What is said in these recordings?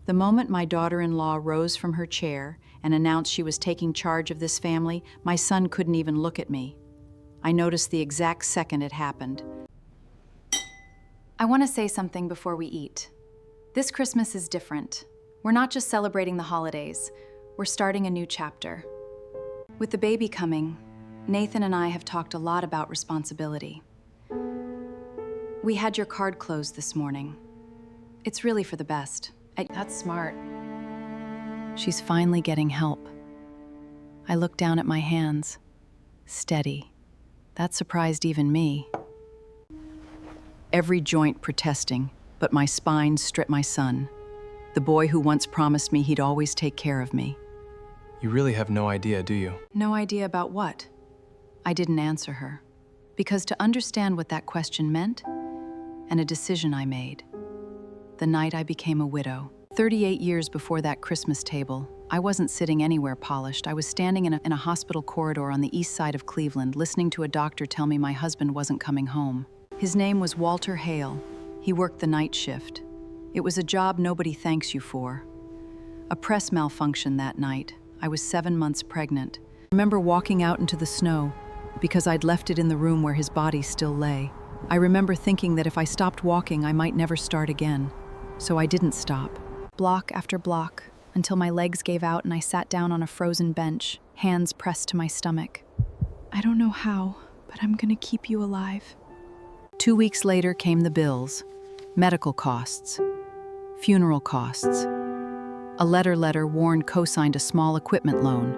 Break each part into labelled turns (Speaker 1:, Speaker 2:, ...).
Speaker 1: The moment my daughter-in-law rose from her chair and announced she was taking charge of this family, my son couldn't even look at me. I noticed the exact second it happened.
Speaker 2: I want to say something before we eat. This Christmas is different. We're not just celebrating the holidays, we're starting a new chapter. With the baby coming, Nathan and I have talked a lot about responsibility. We had your card closed this morning. It's really for the best.
Speaker 3: That's smart.
Speaker 2: She's finally getting help. I looked down at my hands. Steady. That surprised even me.
Speaker 1: Every joint protesting, but my spine stripped my son, the boy who once promised me he'd always take care of me.
Speaker 4: You really have no idea, do you?
Speaker 1: No idea about what? I didn't answer her, because to understand what that question meant, and a decision I made, the night I became a widow. 38 years before that Christmas table, I wasn't sitting anywhere polished. I was standing in a hospital corridor on the east side of Cleveland, listening to a doctor tell me my husband wasn't coming home. His name was Walter Hale. He worked the night shift. It was a job nobody thanks you for. A press malfunction that night. I was 7 months pregnant. I remember walking out into the snow because I'd left it in the room where his body still lay. I remember thinking that if I stopped walking, I might never start again. So I didn't stop.
Speaker 2: Block after block, until my legs gave out and I sat down on a frozen bench, hands pressed to my stomach. I don't know how, but I'm gonna keep you alive.
Speaker 1: 2 weeks later came the bills, medical costs, funeral costs. A letter Warren co-signed a small equipment loan.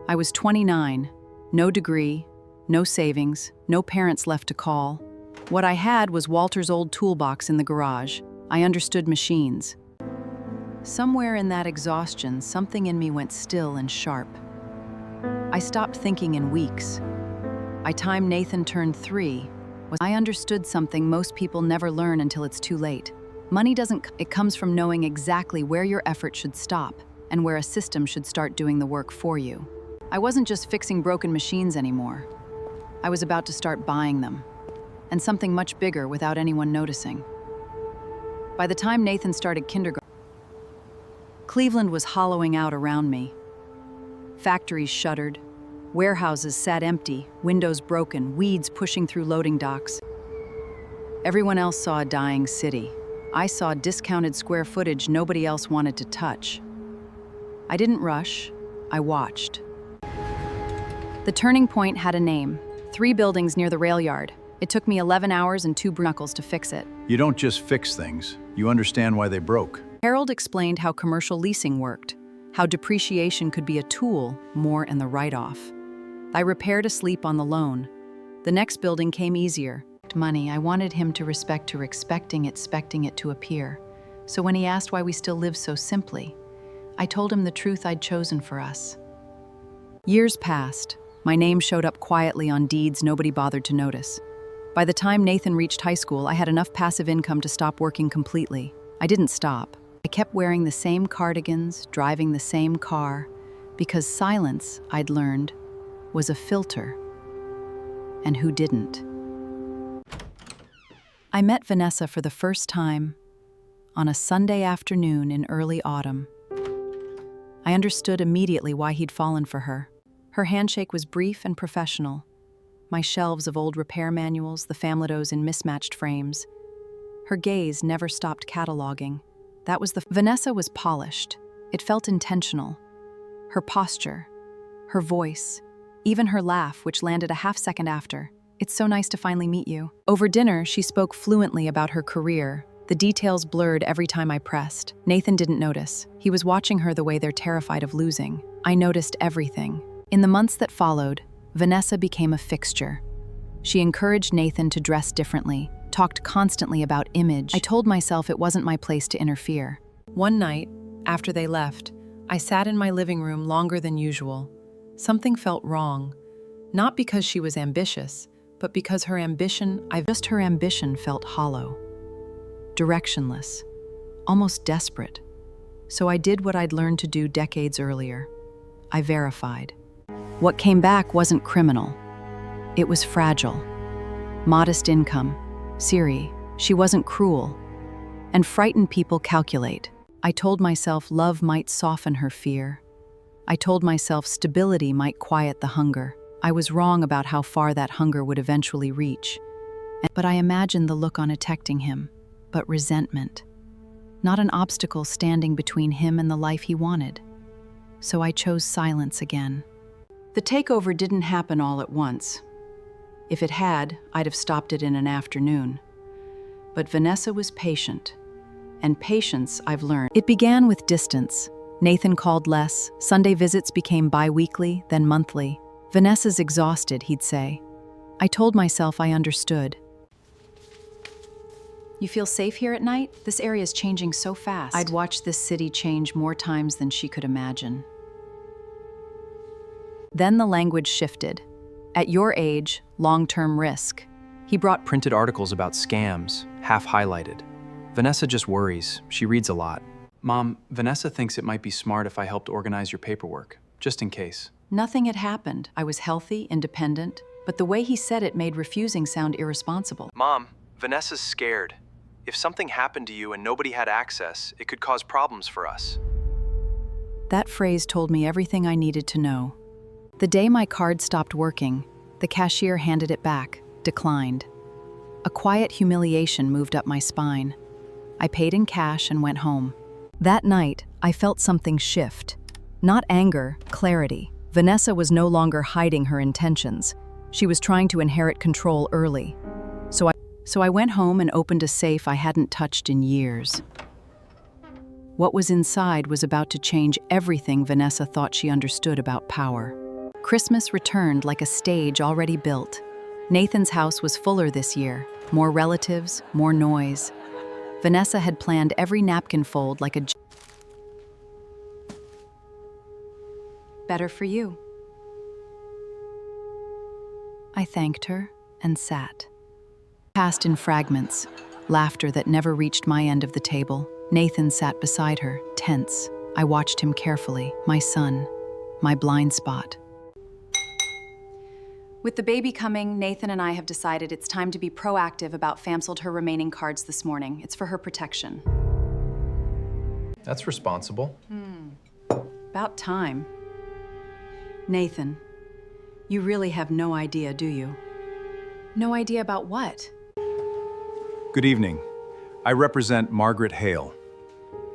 Speaker 1: I was 29, no degree, no savings, no parents left to call. What I had was Walter's old toolbox in the garage. I understood machines. Somewhere in that exhaustion, something in me went still and sharp. I stopped thinking in weeks. By time Nathan turned 3, I understood something most people never learn until it's too late. Money it comes from knowing exactly where your effort should stop and where a system should start doing the work for you. I wasn't just fixing broken machines anymore. I was about to start buying them, and something much bigger without anyone noticing. By the time Nathan started kindergarten, Cleveland was hollowing out around me. Factories shuttered, warehouses sat empty, windows broken, weeds pushing through loading docks. Everyone else saw a dying city. I saw discounted square footage nobody else wanted to touch. I didn't rush, I watched. The turning point had a name, 3 buildings near the rail yard. It took me 11 hours and 2 knuckles to fix it.
Speaker 5: You don't just fix things, you understand why they broke.
Speaker 1: Harold explained how commercial leasing worked, how depreciation could be a tool more in the write-off. I repaired a sleep on the loan. The next building came easier. Money, I wanted him to respect her expecting it to appear. So when he asked why we still lived so simply, I told him the truth I'd chosen for us. Years passed. My name showed up quietly on deeds nobody bothered to notice. By the time Nathan reached high school, I had enough passive income to stop working completely. I didn't stop. I kept wearing the same cardigans, driving the same car, because silence, I'd learned, was a filter. And who didn't? I met Vanessa for the first time on a Sunday afternoon in early autumn. I understood immediately why he'd fallen for her. Her handshake was brief and professional. My shelves of old repair manuals, the Famlados in mismatched frames. Her gaze never stopped cataloging. Vanessa was polished. It felt intentional. Her posture, her voice, even her laugh, which landed a half second after. It's so nice to finally meet you. Over dinner, she spoke fluently about her career. The details blurred every time I pressed. Nathan didn't notice. He was watching her the way they're terrified of losing. I noticed everything. In the months that followed, Vanessa became a fixture. She encouraged Nathan to dress differently, talked constantly about image. I told myself it wasn't my place to interfere. One night, after they left, I sat in my living room longer than usual. Something felt wrong. Not because she was ambitious, but because her ambition felt hollow. Directionless, almost desperate. So I did what I'd learned to do decades earlier. I verified. What came back wasn't criminal. It was fragile. Modest income. Siri, she wasn't cruel. And frightened people calculate. I told myself love might soften her fear. I told myself stability might quiet the hunger. I was wrong about how far that hunger would eventually reach. But I imagined the look unattecting him, but resentment. Not an obstacle standing between him and the life he wanted. So I chose silence again. The takeover didn't happen all at once. If it had, I'd have stopped it in an afternoon. But Vanessa was patient. And patience, I've learned. It began with distance. Nathan called less, Sunday visits became bi-weekly, then monthly. Vanessa's exhausted, he'd say. I told myself I understood.
Speaker 2: You feel safe here at night? This area is changing so fast.
Speaker 1: I'd watched this city change more times than she could imagine. Then the language shifted. At your age, long-term risk.
Speaker 4: He brought printed articles about scams, half highlighted. Vanessa just worries. She reads a lot. Mom, Vanessa thinks it might be smart if I helped organize your paperwork, just in case.
Speaker 1: Nothing had happened. I was healthy, independent, but the way he said it made refusing sound irresponsible.
Speaker 4: Mom, Vanessa's scared. If something happened to you and nobody had access, it could cause problems for us.
Speaker 1: That phrase told me everything I needed to know. The day my card stopped working, the cashier handed it back, declined. A quiet humiliation moved up my spine. I paid in cash and went home. That night, I felt something shift. Not anger, clarity. Vanessa was no longer hiding her intentions. She was trying to inherit control early. So I went home and opened a safe I hadn't touched in years. What was inside was about to change everything Vanessa thought she understood about power. Christmas returned like a stage already built. Nathan's house was fuller this year. More relatives, more noise. Vanessa had planned every napkin fold like a...
Speaker 2: Better for you.
Speaker 1: I thanked her and sat. Passed in fragments, laughter that never reached my end of the table. Nathan sat beside her, tense. I watched him carefully, my son, my blind spot.
Speaker 2: With the baby coming, Nathan and I have decided it's time to be proactive about FAMSLed her remaining cards this morning. It's for her protection.
Speaker 4: That's responsible.
Speaker 1: About time. Nathan, you really have no idea, do you?
Speaker 2: No idea about what?
Speaker 5: Good evening. I represent Margaret Hale.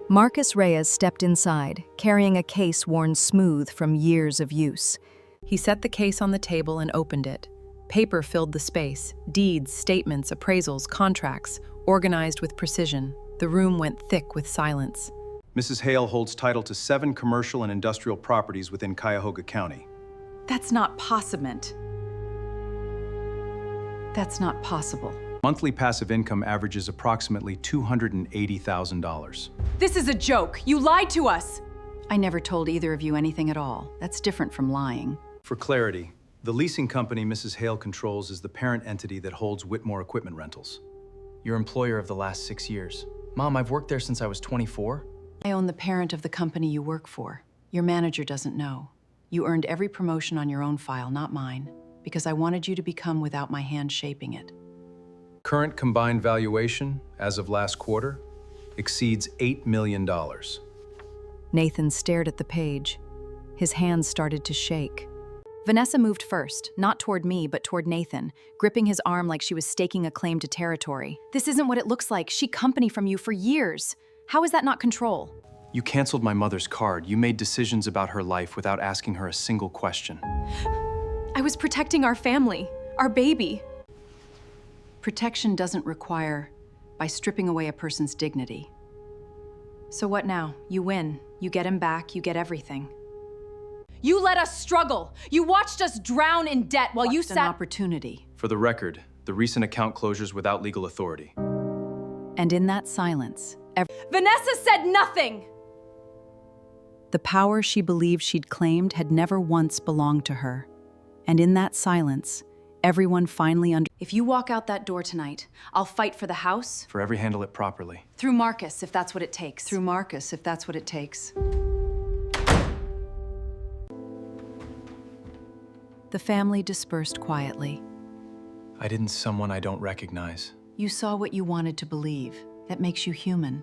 Speaker 3: Marcus Reyes stepped inside, carrying a case worn smooth from years of use.
Speaker 1: He set the case on the table and opened it. Paper filled the space, deeds, statements, appraisals, contracts, organized with precision. The room went thick with silence.
Speaker 5: Mrs. Hale holds title to 7 commercial and industrial properties within Cuyahoga County.
Speaker 1: That's not possible. That's not possible.
Speaker 5: Monthly passive income averages approximately $280,000.
Speaker 2: This is a joke. You lied to us.
Speaker 1: I never told either of you anything at all. That's different from lying.
Speaker 5: For clarity, the leasing company Mrs. Hale controls is the parent entity that holds Whitmore Equipment Rentals.
Speaker 4: Your employer of the last 6 years. Mom, I've worked there since I was 24.
Speaker 1: I own the parent of the company you work for. Your manager doesn't know. You earned every promotion on your own file, not mine, because I wanted you to become without my hand shaping it.
Speaker 5: Current combined valuation, as of last quarter, exceeds $8 million.
Speaker 3: Nathan stared at the page. His hands started to shake.
Speaker 2: Vanessa moved first, not toward me, but toward Nathan, gripping his arm like she was staking a claim to territory. This isn't what it looks like. She company from you for years. How is that not control?
Speaker 4: You canceled my mother's card. You made decisions about her life without asking her a single question.
Speaker 2: I was protecting our family, our baby.
Speaker 1: Protection doesn't require by stripping away a person's dignity.
Speaker 2: So what now? You win. You get him back, you get everything. You let us struggle. You watched us drown in debt while you
Speaker 1: An
Speaker 2: sat—
Speaker 1: opportunity.
Speaker 4: For the record, the recent account closures without legal authority.
Speaker 1: And in that silence,
Speaker 2: Vanessa said nothing!
Speaker 1: the power she believed she'd claimed had never once belonged to her. And in that silence, everyone finally understood.
Speaker 2: If you walk out that door tonight, I'll fight for the house,
Speaker 4: Forever handle it properly.
Speaker 2: through Marcus, if that's what it takes.
Speaker 1: Through Marcus, if that's what it takes. The family dispersed quietly.
Speaker 4: I didn't someone I don't recognize.
Speaker 1: You saw what you wanted to believe. That makes you human.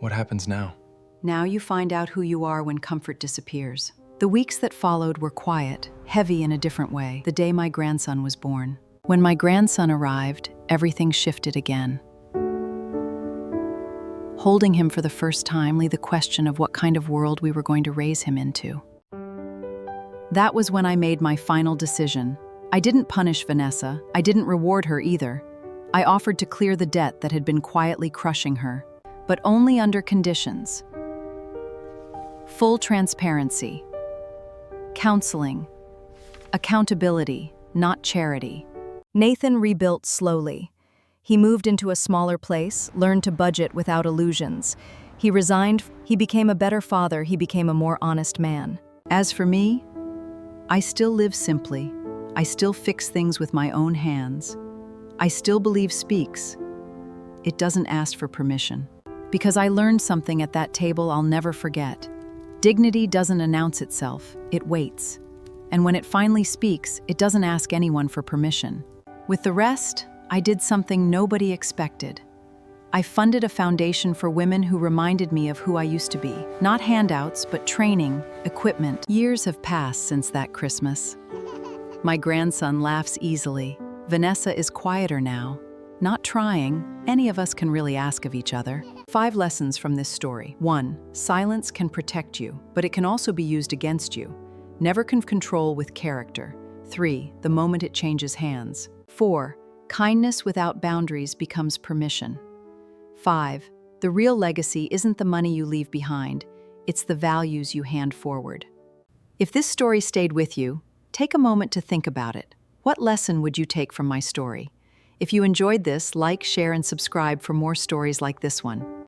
Speaker 4: What happens now?
Speaker 1: Now you find out who you are when comfort disappears. The weeks that followed were quiet, heavy in a different way, the day my grandson was born. When my grandson arrived, everything shifted again. Holding him for the first time, the question of what kind of world we were going to raise him into. That was when I made my final decision. I didn't punish Vanessa. I didn't reward her either. I offered to clear the debt that had been quietly crushing her, but only under conditions. Full transparency, counseling, accountability, not charity.
Speaker 3: Nathan rebuilt slowly. He moved into a smaller place, learned to budget without illusions. He resigned. He became a better father. He became a more honest man.
Speaker 1: As for me, I still live simply. I still fix things with my own hands. I still believe speaks. It doesn't ask for permission. Because I learned something at that table I'll never forget. Dignity doesn't announce itself, it waits. And when it finally speaks, it doesn't ask anyone for permission. With the rest, I did something nobody expected. I funded a foundation for women who reminded me of who I used to be. Not handouts, but training, equipment. Years have passed since that Christmas. My grandson laughs easily. Vanessa is quieter now. Not trying, any of us can really ask of each other. 5 lessons from this story. 1. Silence can protect you, but it can also be used against you. Never control with character. 3. The moment it changes hands. 4. Kindness without boundaries becomes permission. 5. The real legacy isn't the money you leave behind, it's the values you hand forward. If this story stayed with you, take a moment to think about it. What lesson would you take from my story? If you enjoyed this, like, share, and subscribe for more stories like this one.